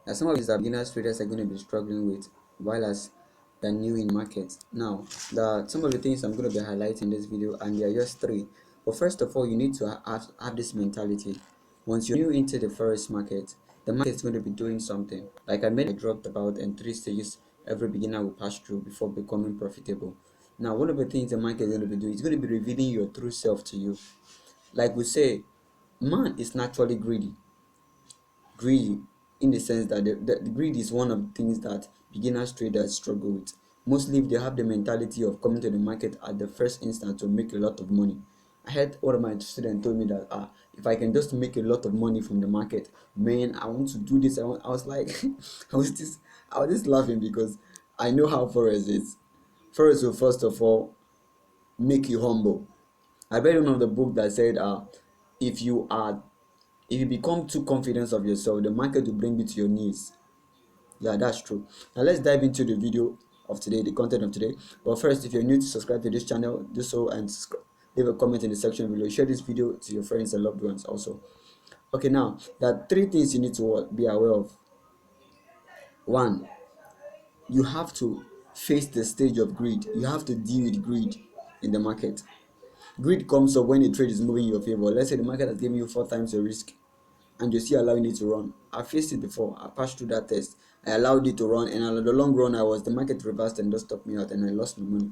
Now, some of these are beginners traders are going to be struggling with, while as they're new in markets. Now, some of the things I'm going to be highlighting in this video, and there are just three. But first of all, you need to have this mentality. Once you're new into the forex market, the market is going to be doing something. Like I dropped about in three stages every beginner will pass through before becoming profitable. Now, one of the things the market is going to be doing is going to be revealing your true self to you. Like we say, man is naturally greedy in the sense that the greed is one of the things that beginners traders struggle with. Mostly if they have the mentality of coming to the market at the first instance to make a lot of money. I heard one of my students told me that if I can just make a lot of money from the market, man, I want to do this. I was like, I was just laughing because I know how forex is. Forex will first of all make you humble. I read one of the book that said, if you are if you become too confident of yourself, the market will bring you to your knees. Yeah, that's true. Now let's dive into the video of today, the content of today. But first, if you're new to subscribe to this channel, do so and leave a comment in the section below. Share this video to your friends and loved ones also. Okay, now there are three things you need to be aware of. One, you have to face the stage of greed. You have to deal with greed in the market. Greed comes up when a trade is moving in your favor. Let's say the market has given you four times your risk and you're still allowing it to run. I faced it before. I passed through that test. I allowed it to run, and in the long run, the market reversed and just stopped me out, and I lost my money.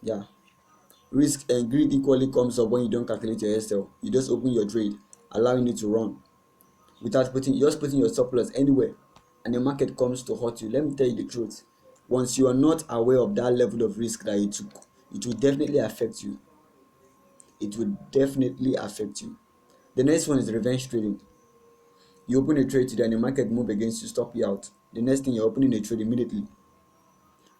Yeah, risk and greed equally comes up when you don't calculate your SL. You just open your trade, allowing it to run without putting your surplus anywhere, and the market comes to hurt you. Let me tell you the truth. Once you are not aware of that level of risk that you took, it will definitely affect you. It will definitely affect you. The next one is revenge trading. You open a trade today and the market move against you, stop you out. The next thing you're opening a trade immediately.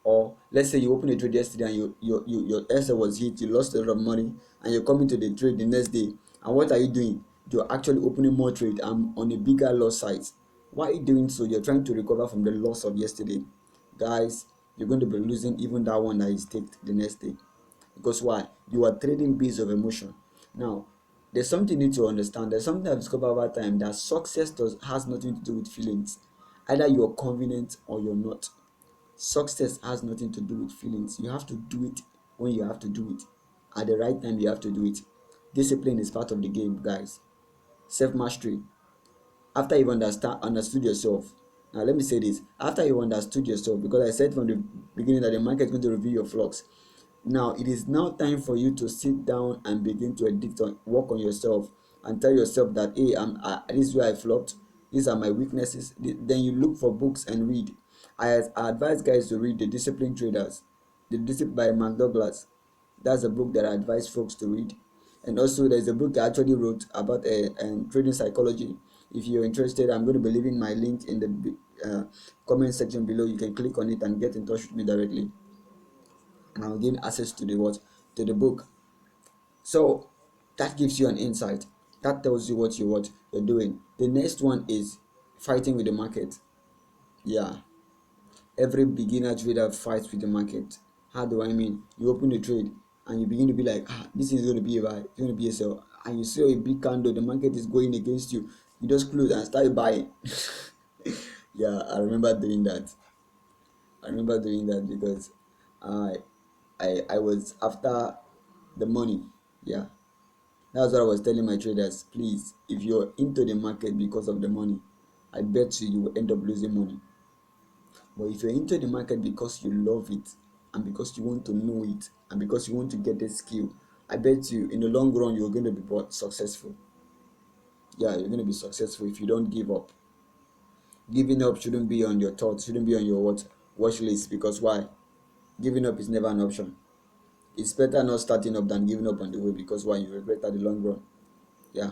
Or let's say you open a trade yesterday and your SL was hit, you lost a lot of money, and you're coming to the trade the next day. And what are you doing? You're actually opening more trade and on a bigger loss size. Why are you doing so? You're trying to recover from the loss of yesterday. Guys, you're going to be losing even that one that is staked the next day. Because why? You are trading based of emotion. Now, there's something you need to understand. There's something I've discovered over time that success has nothing to do with feelings. Either you're confident or you're not. Success has nothing to do with feelings. You have to do it when you have to do it. At the right time, you have to do it. Discipline is part of the game, guys. Self mastery. After you've understood yourself. Now, let me say this. After you understood yourself, because I said from the beginning that the market is going to reveal your flux. Now, it is now time for you to sit down and begin to work on yourself and tell yourself that, hey, this is where I flopped. These are my weaknesses. Then you look for books and read. I advise guys to read The Disciplined Traders, The Discipline by Mark Douglas. That's a book that I advise folks to read. And also, there's a book I actually wrote about trading psychology. If you're interested, I'm going to be leaving my link in the comment section below. You can click on it and get in touch with me directly, and I'll gain access to the book. So that gives you an insight. That tells you what you're doing. The next one is fighting with the market. Yeah, every beginner trader fights with the market. How do I mean? You open the trade and you begin to be like, this is going to be a buy, it's going to be a sell, and you see a big candle, the market is going against you. You just close and start buying. Yeah, I remember doing that because I I was after the money. Yeah, that's what I was telling my traders. Please, if you're into the market because of the money, I bet you will end up losing money. But if you're into the market because you love it and because you want to know it and because you want to get the skill, I bet you in the long run you're going to be successful. Yeah, you're going to be successful if you don't give up. Giving up shouldn't be on your thoughts, shouldn't be on your watch list, because why? Giving up is never an option. It's better not starting up than giving up on the way, because why? You regret at the long run. Yeah.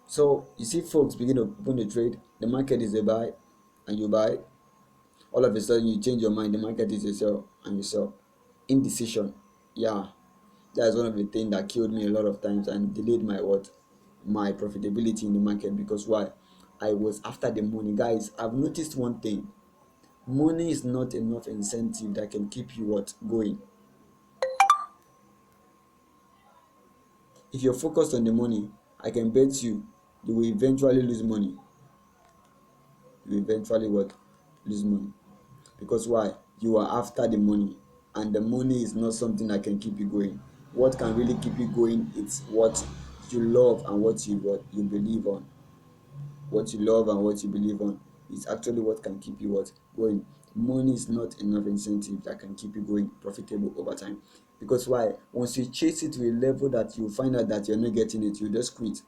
So you see folks begin to open the trade, the market is a buy and you buy. All of a sudden you change your mind, the market is a sell and you sell. Indecision. Yeah. That's one of the things that killed me a lot of times and delayed my profitability in the market, because why? I was after the money. Guys, I've noticed one thing. Money is not enough incentive that can keep you going. If you're focused on the money, I can bet you you will eventually lose money. You will eventually what? Lose money. Because why? You are after the money, and the money is not something that can keep you going. What can really keep you going is what you love and what you believe on. What you love and what you believe on is actually what can keep you what going. Money is not enough incentive that can keep you going profitable over time. Because why? Once you chase it to a level that you find out that you're not getting it, you just quit.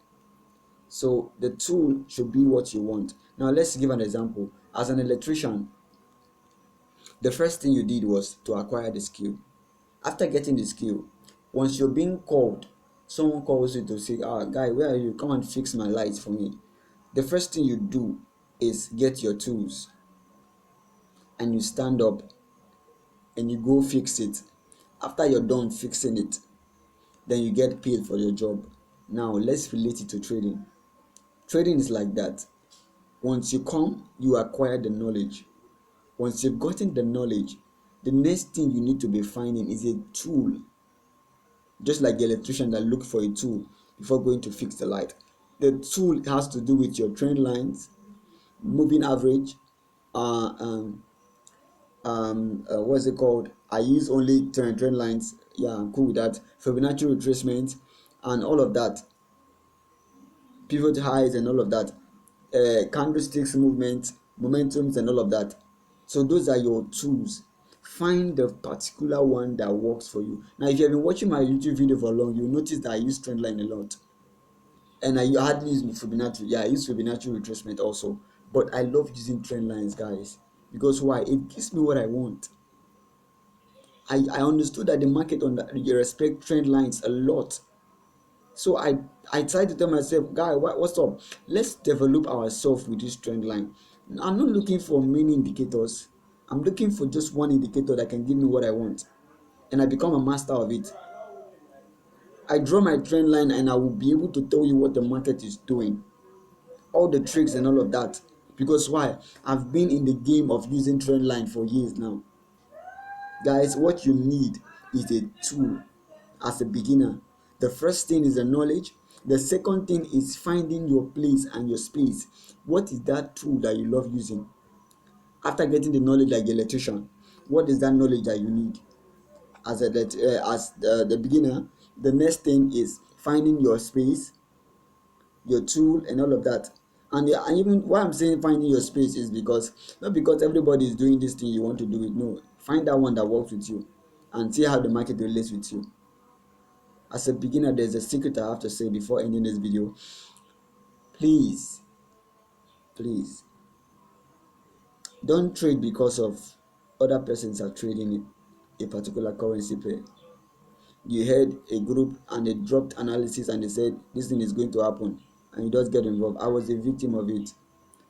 So the tool should be what you want. Now let's give an example. As an electrician, the first thing you did was to acquire the skill. After getting the skill, once you're being called, someone calls you to say, ah, guy, where are you? Come and fix my lights for me. The first thing you do is get your tools and you stand up and you go fix it. After you're done fixing it, then you get paid for your job. Now let's relate it to trading. Trading is like that. Once you come, you acquire the knowledge. Once you've gotten the knowledge, the next thing you need to be finding is a tool, just like the electrician that look for a tool before going to fix the light. The tool has to do with your trend lines, moving average, uh, um, what's it called? I use only trend lines. Yeah, I'm cool with that. Fibonacci retracement and all of that, pivot highs and all of that, candlesticks movement, momentums and all of that. So those are your tools. Find the particular one that works for you. Now, if you have been watching my YouTube video for long, you'll notice that I use trend line a lot, and I hardly use Fibonacci. Yeah, I use Fibonacci retracement also, but I love using trend lines, guys, because why? It gives me what I want. I understood that the market on that you respect trend lines a lot. So I try to tell myself, guy, what's up? Let's develop ourselves with this trend line. I'm not looking for many indicators. I'm looking for just one indicator that can give me what I want, and I become a master of it. I draw my trend line, and I will be able to tell you what the market is doing, all the tricks and all of that. Because why? I've been in the game of using trend line for years now. Guys, what you need is a tool as a beginner. The first thing is the knowledge. The second thing is finding your place and your space. What is that tool that you love using? After getting the knowledge like the electrician, what is that knowledge that you need as the beginner? The next thing is finding your space, your tool, and all of that. And, yeah, and even why I'm saying finding your space is because not because everybody is doing this thing you want to do it. No, find that one that works with you and see how the market relates with you. As a beginner, there's a secret I have to say before ending this video. Please, please don't trade because of other persons are trading a particular currency pair. You heard a group and they dropped analysis and they said this thing is going to happen, and you just get involved. I was a victim of it.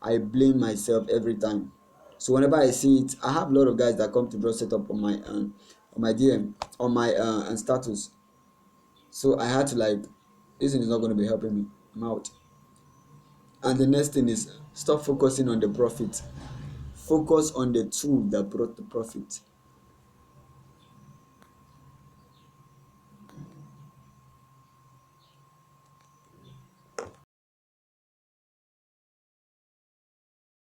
I blame myself every time. So whenever I see it, I have a lot of guys that come to draw setup on my DM, on my and status. So I had to like, this thing is not going to be helping me. I'm out. And the next thing is stop focusing on the profit. Focus on the tool that brought the profit.